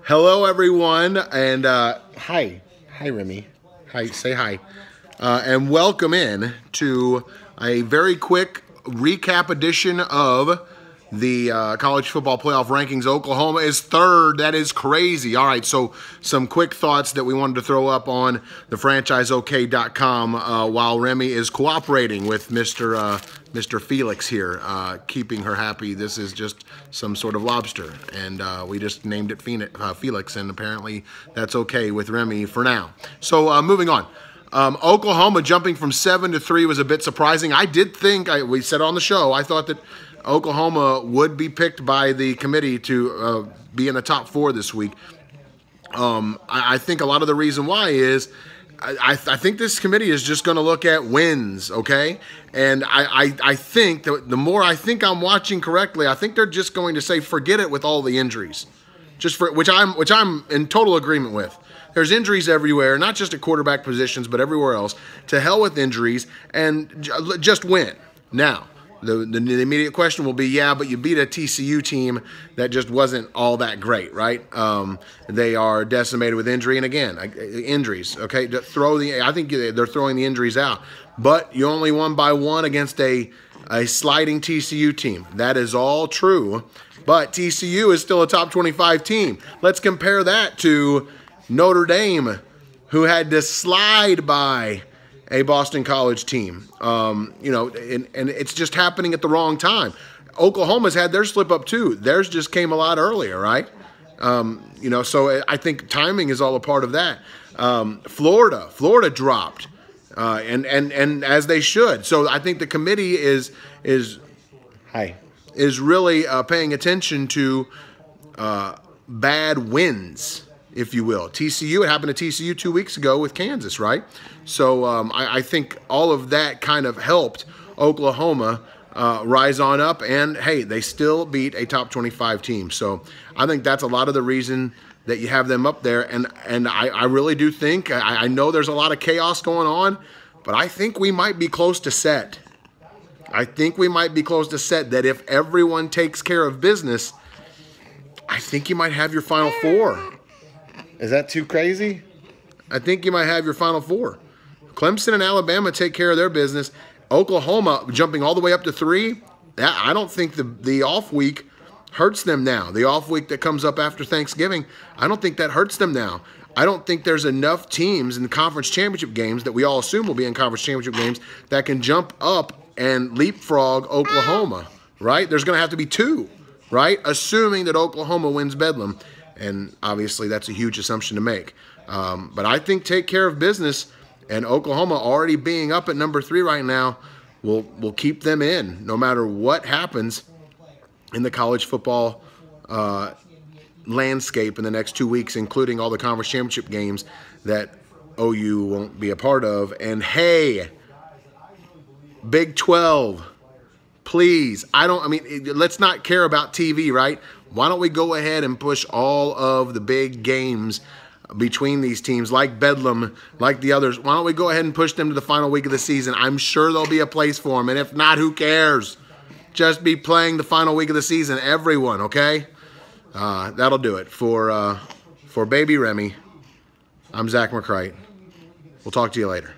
Hello, everyone, and hi, Remy. Hi, say hi, and welcome in to a very quick recap edition of the college football playoff rankings. Oklahoma is third. That is crazy. All right, so some quick thoughts that we wanted to throw up on the franchiseok.com while Remy is cooperating with Mr. Felix here, keeping her happy. This is just some sort of lobster, and we just named it Felix, and apparently that's okay with Remy for now. So moving on. Oklahoma jumping from 7 to 3 was a bit surprising. I did think, we said on the show, I thought that Oklahoma would be picked by the committee to be in the top 4 this week. I think a lot of the reason why is I think this committee is just going to look at wins, okay? And I think that the more I think I'm watching correctly, I think they're just going to say forget it with all the injuries, which I'm in total agreement with. There's injuries everywhere, not just at quarterback positions, but everywhere else. To hell with injuries and just win. Now, the immediate question will be, yeah, but you beat a TCU team that just wasn't all that great, right? They are decimated with injury, and again, injuries, okay? I think they're throwing the injuries out. But you only won by 1 against a sliding TCU team. That is all true, but TCU is still a top 25 team. Let's compare that to Notre Dame, who had to slide by a Boston College team, and it's just happening at the wrong time. Oklahoma's had their slip up too. Theirs just came a lot earlier, right? So I think timing is all a part of that. Florida dropped, and as they should. So I think the committee is really paying attention to bad wins, if you will. TCU, it happened to TCU 2 weeks ago with Kansas, right? So I think all of that kind of helped Oklahoma rise on up, and hey, they still beat a top 25 team. So I think that's a lot of the reason that you have them up there, and I really do think, I know there's a lot of chaos going on, but I think we might be close to set. I think we might be close to set that if everyone takes care of business, I think you might have your Final Four. Is that too crazy? I think you might have your Final Four. Clemson and Alabama take care of their business. Oklahoma jumping all the way up to 3. I don't think the off week hurts them now. The off week that comes up after Thanksgiving, I don't think that hurts them now. I don't think there's enough teams in the conference championship games that we all assume will be in conference championship games that can jump up and leapfrog Oklahoma, right? There's going to have to be 2, right? Assuming that Oklahoma wins Bedlam. And obviously that's a huge assumption to make. But I think take care of business, and Oklahoma already being up at number 3 right now will keep them in no matter what happens in the college football landscape in the next 2 weeks, including all the conference championship games that OU won't be a part of. And hey, Big 12, please, let's not care about TV, right? Why don't we go ahead and push all of the big games between these teams, like Bedlam, like the others? Why don't we go ahead and push them to the final week of the season? I'm sure there'll be a place for them, and if not, who cares? Just be playing the final week of the season, everyone, okay? That'll do it. For Baby Remy, I'm Zach McCright. We'll talk to you later.